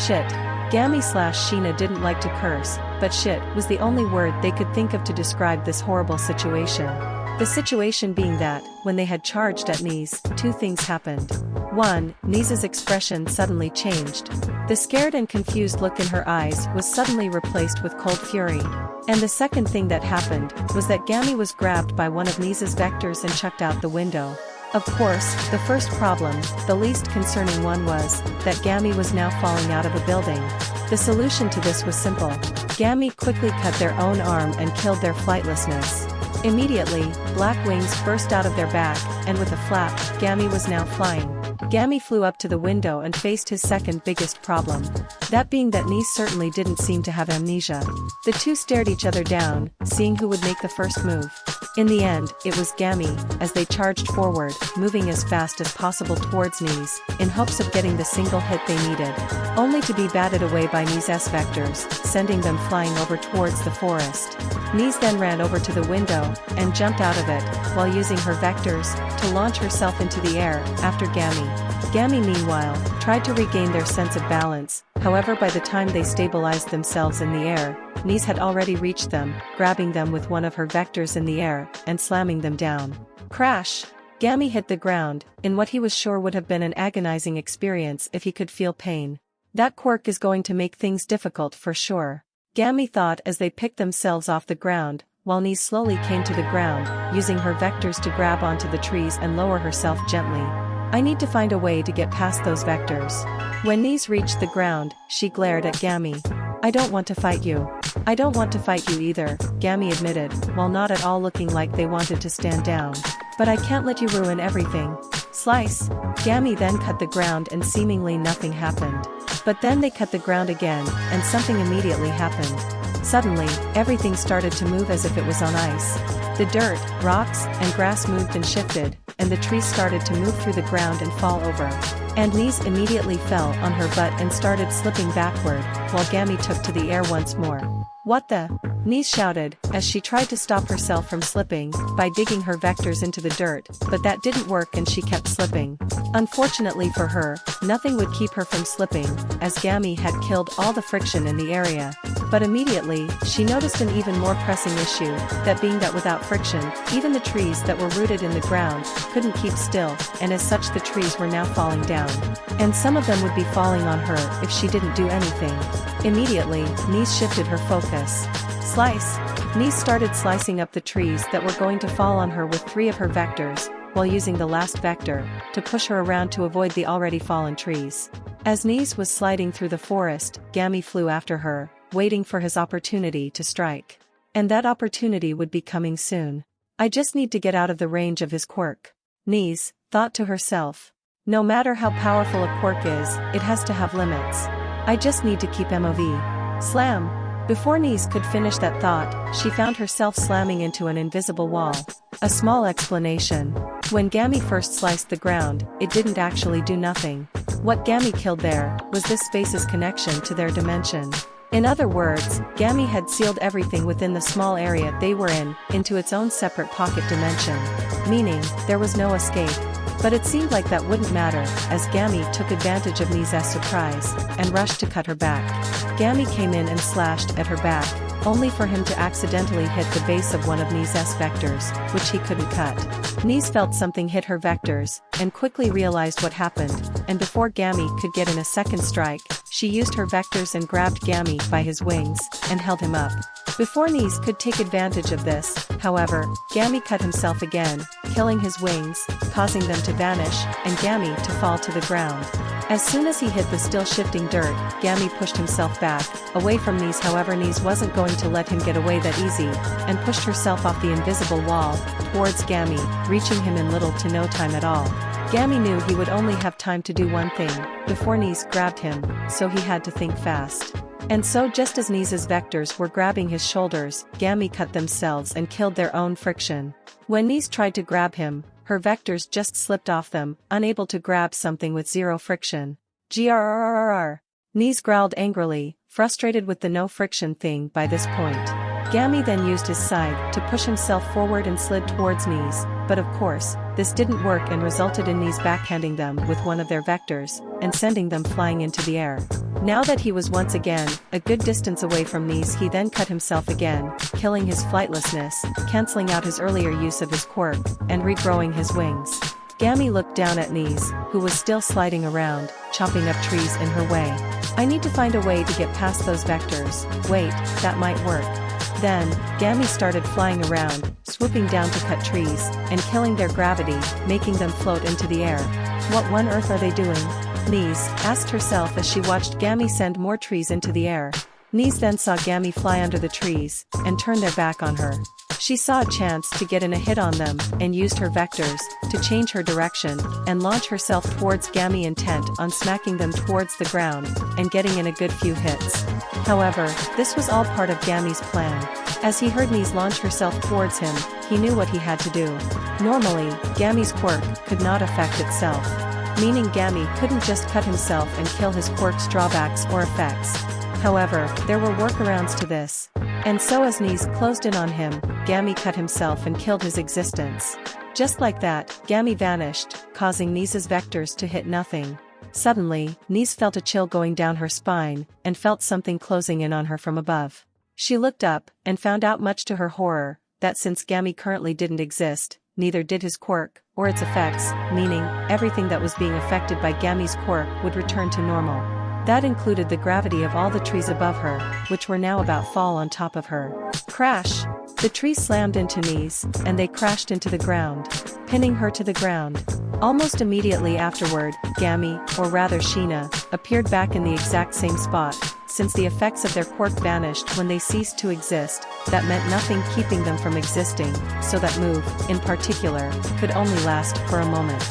Shit. Gami/Shina didn't like to curse, but shit was the only word they could think of to describe this horrible situation. The situation being that, when they had charged at Nise, two things happened. 1. Nise's expression suddenly changed. The scared and confused look in her eyes was suddenly replaced with cold fury. And the second thing that happened was that Gami was grabbed by one of Nise's vectors and chucked out the window. Of course, the first problem, the least concerning one, was that Gami was now falling out of a building. The solution to this was simple. Gami quickly cut their own arm and killed their flightlessness. Immediately, black wings burst out of their back, and with a flap, Gami was now flying. Gami flew up to the window and faced his second biggest problem. That being that Nise certainly didn't seem to have amnesia. The two stared each other down, seeing who would make the first move. In the end, it was Gami, as they charged forward, moving as fast as possible towards Nise, in hopes of getting the single hit they needed. Only to be batted away by Nise's vectors, sending them flying over towards the forest. Nise then ran over to the window, and jumped out of it, while using her vectors, to launch herself into the air, after Gami. Gami meanwhile, tried to regain their sense of balance, however by the time they stabilized themselves in the air, Nise had already reached them, grabbing them with one of her vectors in the air, and slamming them down. Crash! Gami hit the ground, in what he was sure would have been an agonizing experience if he could feel pain. That quirk is going to make things difficult for sure. Gami thought as they picked themselves off the ground, while Nise slowly came to the ground, using her vectors to grab onto the trees and lower herself gently. I need to find a way to get past those vectors. When Nise reached the ground, she glared at Gami. I don't want to fight you. I don't want to fight you either, Gami admitted, while not at all looking like they wanted to stand down. But I can't let you ruin everything. Slice. Gami then cut the ground and seemingly nothing happened. But then they cut the ground again, and something immediately happened. Suddenly, everything started to move as if it was on ice. The dirt, rocks, and grass moved and shifted, and the trees started to move through the ground and fall over. And Nise immediately fell on her butt and started slipping backward, while Gami took to the air once more. What the? Nise shouted, as she tried to stop herself from slipping, by digging her vectors into the dirt, but that didn't work and she kept slipping. Unfortunately for her, nothing would keep her from slipping, as Gami had killed all the friction in the area. But immediately, she noticed an even more pressing issue, that being that without friction, even the trees that were rooted in the ground, couldn't keep still, and as such the trees were now falling down. And some of them would be falling on her if she didn't do anything. Immediately, Nise shifted her focus. Slice! Nise started slicing up the trees that were going to fall on her with 3 of her vectors, while using the last vector, to push her around to avoid the already fallen trees. As Nise was sliding through the forest, Gami flew after her, waiting for his opportunity to strike. And that opportunity would be coming soon. I just need to get out of the range of his quirk. Nise thought to herself. No matter how powerful a quirk is, it has to have limits. I just need to keep MOV. Slam! Before Nise could finish that thought, she found herself slamming into an invisible wall. A small explanation. When Gami first sliced the ground, it didn't actually do nothing. What Gami killed there was this space's connection to their dimension. In other words, Gami had sealed everything within the small area they were in, into its own separate pocket dimension. Meaning, there was no escape. But it seemed like that wouldn't matter, as Gami took advantage of Nise's surprise, and rushed to cut her back. Gami came in and slashed at her back, only for him to accidentally hit the base of one of Nise's vectors, which he couldn't cut. Nise felt something hit her vectors, and quickly realized what happened, and before Gami could get in a second strike, she used her vectors and grabbed Gami by his wings, and held him up. Before Nise could take advantage of this, however, Gami cut himself again, killing his wings, causing them to vanish, and Gami to fall to the ground. As soon as he hit the still shifting dirt, Gami pushed himself back, away from Nise. However, Nise wasn't going to let him get away that easy, and pushed herself off the invisible wall, towards Gami, reaching him in little to no time at all. Gami knew he would only have time to do one thing, before Nise grabbed him, so he had to think fast. And so just as Nise's vectors were grabbing his shoulders, Gami cut themselves and killed their own friction. When Nise tried to grab him, her vectors just slipped off them, unable to grab something with 0 friction. Grrrr. Nise growled angrily, frustrated with the no friction thing by this point. Gami then used his scythe to push himself forward and slid towards Nise, but of course, this didn't work and resulted in Nise backhanding them with one of their vectors, and sending them flying into the air. Now that he was once again a good distance away from Nise, he then cut himself again, killing his flightlessness, cancelling out his earlier use of his quirk, and regrowing his wings. Gami looked down at Nise, who was still sliding around, chopping up trees in her way. I need to find a way to get past those vectors. Wait, that might work. Then, Gami started flying around, swooping down to cut trees, and killing their gravity, making them float into the air. What on earth are they doing? Nise asked herself as she watched Gami send more trees into the air. Nise then saw Gami fly under the trees, and turn their back on her. She saw a chance to get in a hit on them, and used her vectors to change her direction, and launch herself towards Gami, intent on smacking them towards the ground, and getting in a good few hits. However, this was all part of Gami's plan. As he heard Nise launch herself towards him, he knew what he had to do. Normally, Gami's quirk could not affect itself. Meaning Gami couldn't just cut himself and kill his quirk's drawbacks or effects. However, there were workarounds to this. And so as Nise closed in on him, Gami cut himself and killed his existence. Just like that, Gami vanished, causing Nise's vectors to hit nothing. Suddenly, Nise felt a chill going down her spine, and felt something closing in on her from above. She looked up, and found out much to her horror, that since Gami currently didn't exist, neither did his quirk, or its effects, meaning, everything that was being affected by Gami's quirk would return to normal. That included the gravity of all the trees above her, which were now about fall on top of her. Crash! The trees slammed into Nise, and they crashed into the ground, pinning her to the ground. Almost immediately afterward, Gami, or rather Shina, appeared back in the exact same spot. Since the effects of their quirk vanished when they ceased to exist, that meant nothing keeping them from existing, so that move, in particular, could only last for a moment.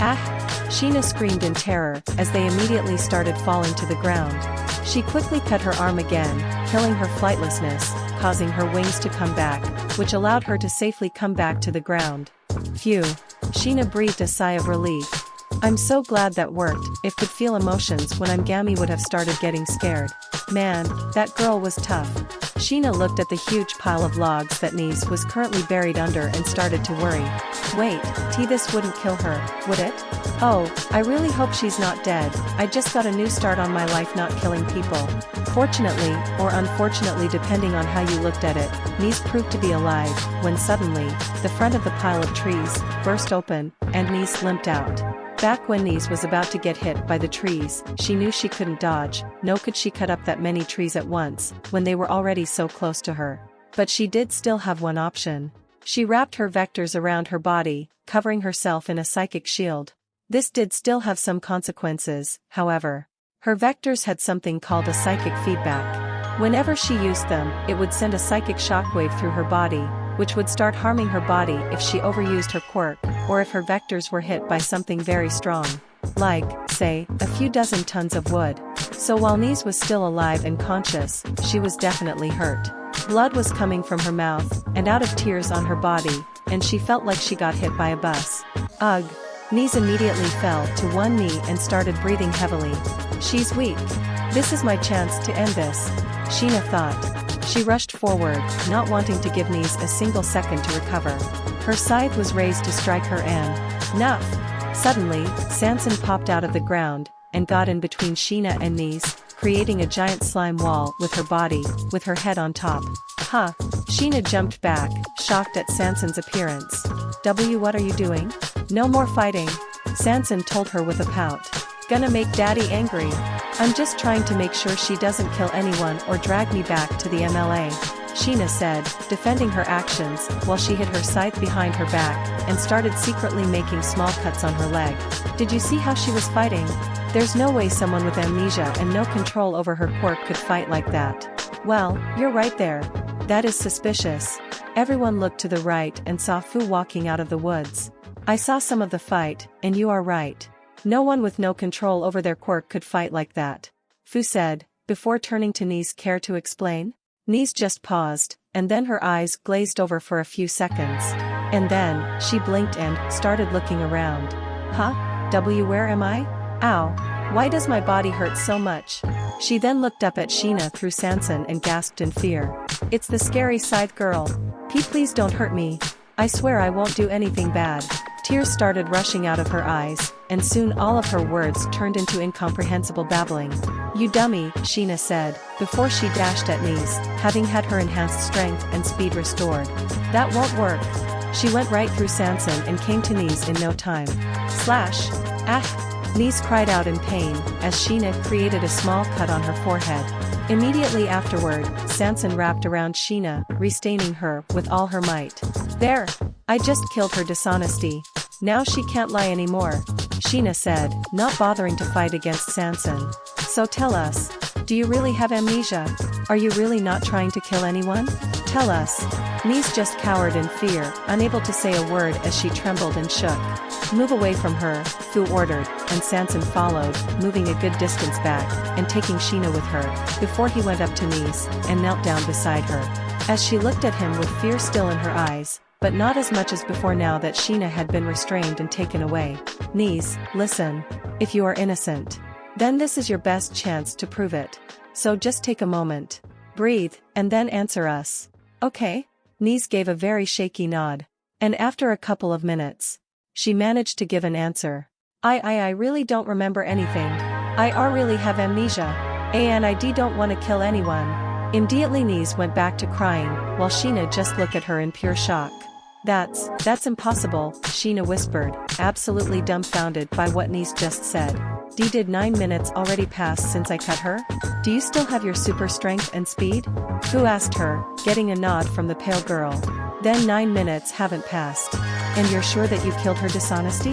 Ah! Shina screamed in terror as they immediately started falling to the ground. She quickly cut her arm again, killing her flightlessness, causing her wings to come back, which allowed her to safely come back to the ground. Phew! Shina breathed a sigh of relief. I'm so glad that worked. If could feel emotions when I'm Gami would have started getting scared. Man, that girl was tough. Shina looked at the huge pile of logs that Nise was currently buried under and started to worry. Wait, this wouldn't kill her, would it? Oh, I really hope she's not dead. I just got a new start on my life not killing people. Fortunately, or unfortunately depending on how you looked at it, Nise proved to be alive, when suddenly, the front of the pile of trees burst open, and Nise limped out. Back when Nise was about to get hit by the trees, she knew she couldn't dodge, nor could she cut up that many trees at once, when they were already so close to her. But she did still have one option. She wrapped her vectors around her body, covering herself in a psychic shield. This did still have some consequences, however. Her vectors had something called a psychic feedback. Whenever she used them, it would send a psychic shockwave through her body, which would start harming her body if she overused her quirk, or if her vectors were hit by something very strong. Like, say, a few dozen tons of wood. So while Nise was still alive and conscious, she was definitely hurt. Blood was coming from her mouth, and out of tears on her body, and she felt like she got hit by a bus. Ugh! Nise immediately fell to one knee and started breathing heavily. She's weak. This is my chance to end this, Shina thought. She rushed forward, not wanting to give Nise a single second to recover. Her scythe was raised to strike her and... Nuff! Suddenly, Sanson popped out of the ground, and got in between Shina and Nise, creating a giant slime wall with her body, with her head on top. Huh! Shina jumped back, shocked at Sanson's appearance. What are you doing? No more fighting, Sanson told her with a pout. Gonna make Daddy angry. I'm just trying to make sure she doesn't kill anyone or drag me back to the MLA, Shina said, defending her actions, while she hid her scythe behind her back, and started secretly making small cuts on her leg. Did you see how she was fighting? There's no way someone with amnesia and no control over her quirk could fight like that. Well, you're right there. That is suspicious. Everyone looked to the right and saw Fu walking out of the woods. I saw some of the fight, and you are right. No one with no control over their quirk could fight like that, Fu said, before turning to Nise. Care to explain? Nise just paused, and then her eyes glazed over for a few seconds. And then, she blinked and started looking around. Huh? Where am I? Ow. Why does my body hurt so much? She then looked up at Shina through Sanson and gasped in fear. It's the scary scythe girl. Please don't hurt me. I swear I won't do anything bad. Tears started rushing out of her eyes, and soon all of her words turned into incomprehensible babbling. You dummy, Shina said, before she dashed at Nise, having had her enhanced strength and speed restored. That won't work. She went right through Sanson and came to Nise in no time. Slash! Ah! Nise cried out in pain, as Shina created a small cut on her forehead. Immediately afterward, Sanson wrapped around Shina, restaining her with all her might. There! I just killed her dishonesty. Now she can't lie anymore, Shina said, not bothering to fight against Sanson. So tell us, do you really have amnesia? Are you really not trying to kill anyone? Tell us. Nise just cowered in fear, unable to say a word as she trembled and shook. Move away from her, Fu ordered, and Sanson followed, moving a good distance back, and taking Shina with her, before he went up to Nise, and knelt down beside her. As she looked at him with fear still in her eyes, but not as much as before now that Shina had been restrained and taken away. Nise, listen. If you are innocent, then this is your best chance to prove it. So just take a moment. Breathe, and then answer us. Okay? Nise gave a very shaky nod. And after a couple of minutes, she managed to give an answer. I really don't remember anything. I really have amnesia. And I don't want to kill anyone. Immediately Nise went back to crying, while Shina just looked at her in pure shock. That's impossible, Shina whispered, absolutely dumbfounded by what Nise just said. Did 9 minutes already pass since I cut her? Do you still have your super strength and speed? Fu asked her, getting a nod from the pale girl. Then 9 minutes haven't passed. And you're sure that you killed her dishonesty?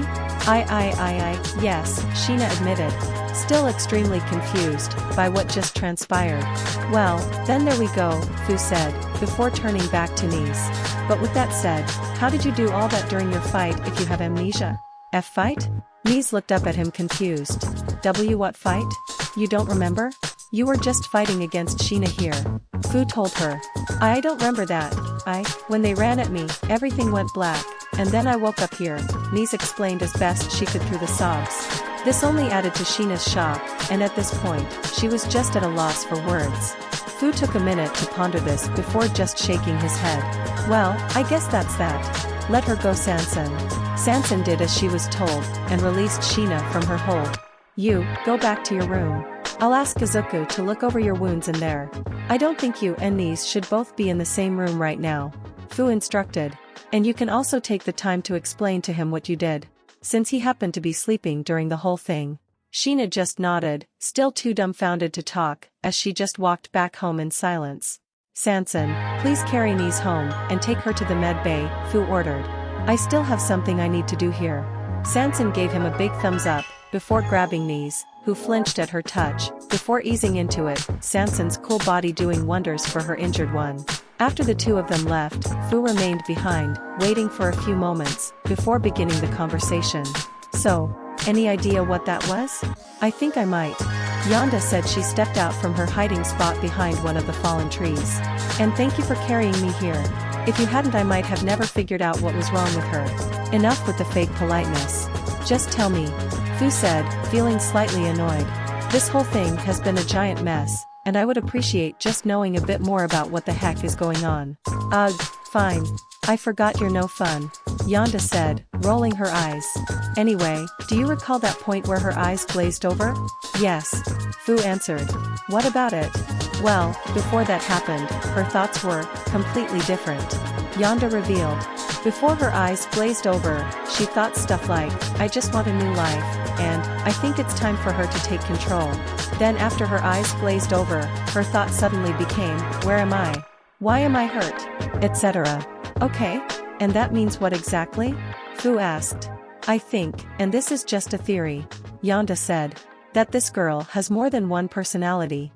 Yes, Shina admitted, still extremely confused by what just transpired. Well, then there we go, Fu said, before turning back to Nise. But with that said, how did you do all that during your fight if you have amnesia? Fight? Nise looked up at him confused. What fight? You don't remember? You were just fighting against Shina here. Fu told her. I don't remember that. When they ran at me, everything went black, and then I woke up here, Nise explained as best she could through the sobs. This only added to Shina's shock, and at this point, she was just at a loss for words. Fu took a minute to ponder this before just shaking his head. Well, I guess that's that. Let her go, Sanson. Sanson did as she was told, and released Shina from her hold. You, go back to your room. I'll ask Kazuku to look over your wounds in there. I don't think you and Nise should both be in the same room right now, Fu instructed. And you can also take the time to explain to him what you did, since he happened to be sleeping during the whole thing. Shina just nodded, still too dumbfounded to talk, as she just walked back home in silence. Sanson, please carry Nise home, and take her to the med bay, Fu ordered. I still have something I need to do here. Sanson gave him a big thumbs up, before grabbing Nise, who flinched at her touch, before easing into it, Sanson's cool body doing wonders for her injured one. After the two of them left, Fu remained behind, waiting for a few moments, before beginning the conversation. So, any idea what that was? I think I might. Yonda said she stepped out from her hiding spot behind one of the fallen trees. And thank you for carrying me here. If you hadn't, I might have never figured out what was wrong with her. Enough with the fake politeness. Just tell me, Fu said, feeling slightly annoyed. This whole thing has been a giant mess, and I would appreciate just knowing a bit more about what the heck is going on. Ugh, fine. I forgot you're no fun, Yonda said, rolling her eyes. Anyway, do you recall that point where her eyes glazed over? Yes, Fu answered. What about it? Well, before that happened, her thoughts were completely different. Yonda revealed. Before her eyes glazed over, she thought stuff like, I just want a new life, and I think it's time for her to take control. Then after her eyes glazed over, her thought suddenly became, where am I? Why am I hurt? Etc. Okay, and that means what exactly? Fu asked. I think, and this is just a theory, Yonda said, that this girl has more than one personality.